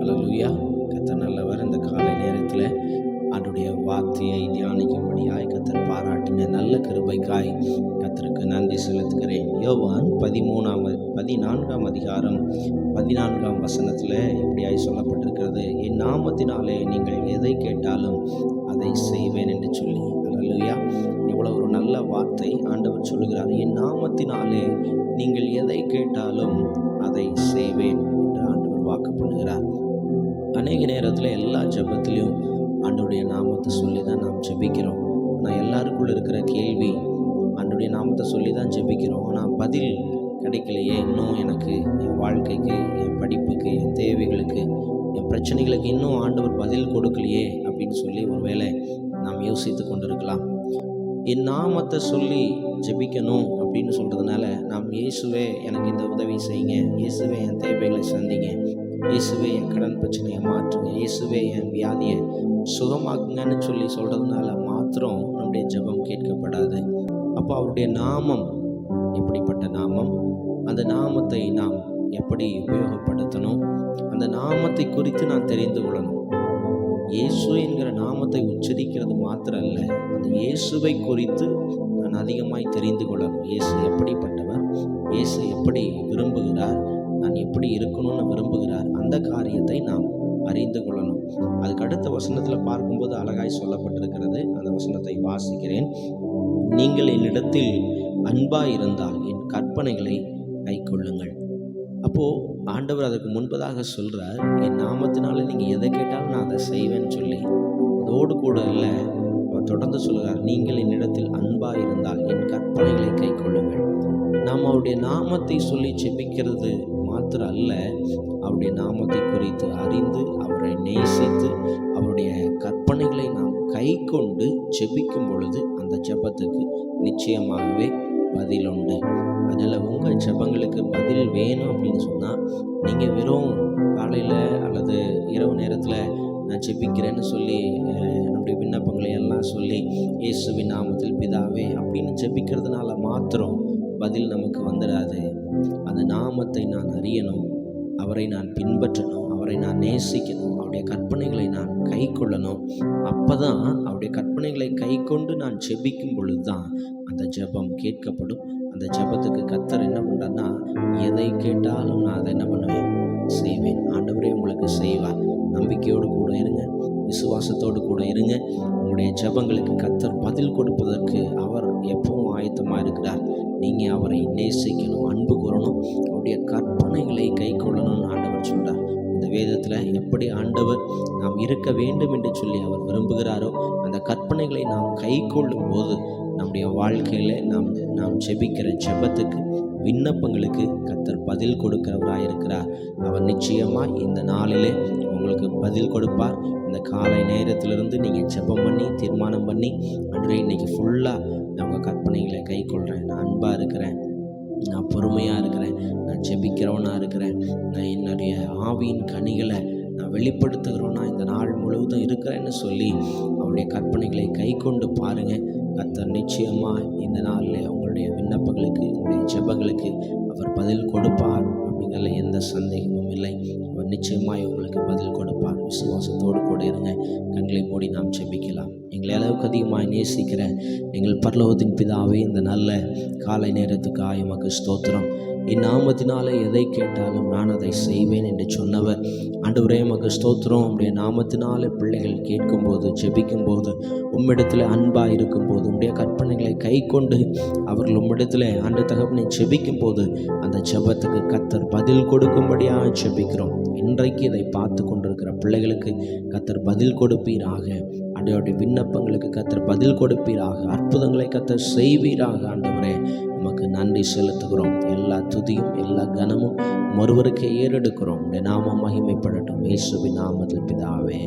அல்லேலூயா. கர்த்தர் நல்லவர். இந்த காலை நேரத்தில் அவருடைய வார்த்தையை தியானிக்கும்படியாய் கர்த்தர் பாராட்டின நல்ல கிருபைக்காய் கர்த்தருக்கு நன்றி செலுத்துகிறேன். யோவான் 14ஆம் அதிகாரம் 14ஆம் வசனத்தில் இப்படியாய் சொல்லப்பட்டிருக்கிறது, என் நாமத்தினாலே நீங்கள் எதை கேட்டாலும் அதை செய்வேன் என்று சொல்லி. அல்லேலூயா. எவ்வளோ ஒரு நல்ல வார்த்தை ஆண்டவர் சொல்லுகிறார். என் நாமத்தினாலே நீங்கள் எதை கேட்டாலும் அதை செய்வேன் என்று ஆண்டவர் வாக்கு பண்ணுகிறார். அநேக நேரத்தில் எல்லா ஜெபத்திலையும் ஆண்டவருடைய நாமத்தை சொல்லி தான் நாம் ஜெபிக்கிறோம். ஆனால் எல்லாருக்குள்ள இருக்கிற கேள்வி, ஆண்டவருடைய நாமத்தை சொல்லி தான் ஜெபிக்கிறோம், ஆனால் பதில் கிடைக்கலையே. இன்னும் எனக்கு என் வாழ்க்கைக்கு, என் படிப்புக்கு, என் தேவைகளுக்கு, என் பிரச்சனைகளுக்கு இன்னும் ஆண்டவர் பதில் கொடுக்கலையே அப்படின்னு சொல்லி ஒருவேளை நாம் யோசித்து கொண்டிருக்கலாம். என் நாமத்தை சொல்லி ஜெபிக்கணும் அப்படின்னு சொல்கிறதுனால நாம் இயேசுவே எனக்கு இந்த உதவி செய்யுங்க, இயேசுவே என் தேவைகளை சந்திங்க, இயேசுவே என் கடன் பிரச்சனையை மாற்றுங்க, இயேசுவே என் வியாதியை சுகமாக்குங்கன்னு சொல்லி சொல்கிறதுனால மாத்திரம் நம்முடைய ஜெபம் கேட்கப்படாது. அப்போ அவருடைய நாமம் எப்படிப்பட்ட நாமம், அந்த நாமத்தை நாம் எப்படி உபயோகப்படுத்தணும், அந்த நாமத்தை குறித்து நான் தெரிந்து கொள்ளணும். இயேசு என்கிற நாமத்தை உச்சரிக்கிறது மாத்திரம் அல்ல, அந்த இயேசுவை குறித்து நான் அதிகமாய் தெரிந்து கொள்ளணும். இயேசு எப்படிப்பட்டவர், இயேசு எப்படி விரும்புகிறார், நான் எப்படி இருக்கணும்னு விரும்புகிறார், அந்த காரியத்தை நாம் அறிந்து கொள்ளணும். அதுக்கு அடுத்த வசனத்தில் பார்க்கும்போது அழகாய் சொல்லப்பட்டிருக்கிறது. அந்த வசனத்தை வாசிக்கிறேன். நீங்கள் என்னிடத்தில் அன்பாய் இருந்தால் என் கற்பனைகளை கைக்கொள்ளுங்கள். அப்போது ஆண்டவர் அதற்கு முன்பதாக சொல்கிறார், என் நாமத்தினால நீங்கள் எதை கேட்டாலும் நான் அதை செய்வேன்னு சொல்லி. அதோடு கூட இல்லை, அவர் தொடர்ந்து சொல்கிறார், நீங்கள் என்னிடத்தில் அன்பாக இருந்தால் என் கற்பனைகளை கைக்கொள்ளுங்கள். நாம் அவருடைய நாமத்தை சொல்லி ஜெபிக்கிறது மாத்திரம் அல்ல, அவருடைய நாமத்தை குறித்து அறிந்து அவரை நேசித்து அவருடைய கற்பனைகளை நாம் கை கொண்டு ஜெபிக்கும் பொழுது அந்த ஜெபத்துக்கு நிச்சயமாகவே பதில் உண்டு. அதனால் உங்கள் ஜெபங்களுக்கு பதில் வேணும் அப்படின்னு சொன்னால் நீங்கள் வெறும் காலையில் அல்லது இரவு நேரத்தில் நான் ஜெபிக்கிறேன்னு சொல்லி நம்முடைய விண்ணப்பங்களை எல்லாம் சொல்லி இயேசுவின் நாமத்தில் பிதாவே அப்படின்னு ஜெபிக்கிறதுனால மாத்திரம் பதில் நமக்கு வந்துடாது. அந்த நாமத்தை நான் அறியணும், அவரை நான் பின்பற்றணும், அவரை நான் நேசிக்கணும், அவருடைய கற்பனைகளை நான் கை கொள்ளணும். அப்போ தான் அவருடைய கற்பனைகளை கை கொண்டு நான் ஜெபிக்கும் பொழுது தான் அந்த ஜெபம் கேட்கப்படும். அந்த ஜெபத்துக்கு கர்த்தர் என்ன பண்ணுறாருன்னா, எதை கேட்டாலும் நான் அதை என்ன பண்ணுவேன், செய்வேன். ஆண்டவரே உங்களுக்கு செய்வார். நம்பிக்கையோடு கூட இருங்க, விசுவாசத்தோடு கூட இருங்க. உங்களுடைய ஜெபங்களுக்கு கர்த்தர் பதில் கொடுப்பதற்கு அவர் எப்பவும் ஆயத்தமாக இருக்கிறார். நீங்கள் அவரை நேசிக்கணும், அன்பு கூறணும், அவருடைய கற்பனைகளை கை கொள்ளணும்னு ஆண்டவர் சொல்கிறார். இந்த வேதத்தில் எப்படி ஆண்டவர் நாம் இருக்க வேண்டும் என்று சொல்லி அவர் விரும்புகிறாரோ அந்த கற்பனைகளை நாம் கை கொள்ளும் போது நம்முடைய வாழ்க்கையில் நாம் ஜெபிக்கிற ஜெபத்துக்கு, விண்ணப்பங்களுக்கு கர்த்தர் பதில் கொடுக்கிறவராயிருக்கிறார். அவர் நிச்சயமாக இந்த நாளிலே உங்களுக்கு பதில் கொடுப்பார். இந்த காலை நேரத்திலிருந்து நீங்கள் ஜெபம் பண்ணி தீர்மானம் பண்ணி, அன்றே இன்னைக்கு ஃபுல்லாக நான் உங்கள் கற்பனைகளை கை கொள்கிறேன், நான் அன்பாக இருக்கிறேன், நான் பொறுமையாக இருக்கிறேன், நான் ஜெபிக்கிறவனாக இருக்கிறேன், நான் என்னுடைய ஆவியின் கனிகளை நான் வெளிப்படுத்துகிறோன்னா இந்த நாள் முழுவதும் இருக்கிறேன்னு சொல்லி அவருடைய கற்பனைகளை கை கொண்டு பாருங்கள். கர்த்தர் நிச்சயமாக இந்த நாளில் உங்களுடைய விண்ணப்பங்களுக்கு, உங்களுடைய ஜெபங்களுக்கு அவர் பதில் கொடுப்பார் அப்படிங்கிறதுல எந்த சந்தேகமும் இல்லை. அவர் நிச்சயமாக உங்களுக்கு பதில் கொடுப்பார். விசுவாசத்தோடு கூட இருங்க. கண்களை மூடி நாம் ஜெபிக்கலாம். எங்களை அளவுக்கு அதிகமாக நேசிக்கிற எங்கள் பரலோகத்தின் பிதாவே, இந்த நல்ல காலை நேரத்துக்காக எமக்கு ஸ்தோத்திரம். என் நாமத்தினாலே எதை கேட்டாலும் நான் அதை செய்வேன் என்று சொன்னவர் ஆண்டவரே, எமக்கு ஸ்தோத்திரம். உம்முடைய நாமத்தினாலே பிள்ளைகள் கேட்கும்போது, ஜெபிக்கும்போது, உம்மிடத்தில் அன்பாக இருக்கும்போது, உம்முடைய கற்பனைகளை கை கொண்டு அவர்கள் உம்மிடத்தில் ஆண்டு தகப்பனை ஜெபிக்கும் போது அந்த ஜெபத்துக்கு கர்த்தர் பதில் கொடுக்கும்படியாக ஜெபிக்கிறோம். இன்றைக்கு இதை பார்த்து கொண்டிருக்கிற பிள்ளைகளுக்கு கர்த்தர் பதில் கொடுப்பீராக. ஆண்டவருடைய விண்ணப்பங்களுக்கு கர்த்தர் பதில் கொடுப்பீராக. அற்புதங்களை கர்த்தர் செய்வீராக. ஆண்டவரே, நமக்கு நன்றி செலுத்துகிறோம். எல்லா துதியும் எல்லா கனமும் ஒருவருக்கு ஏறெடுக்கிறோம். நாமம் மகிமைப்படட்டும். இயேசுவின் நாமத்தில் பிதாவே.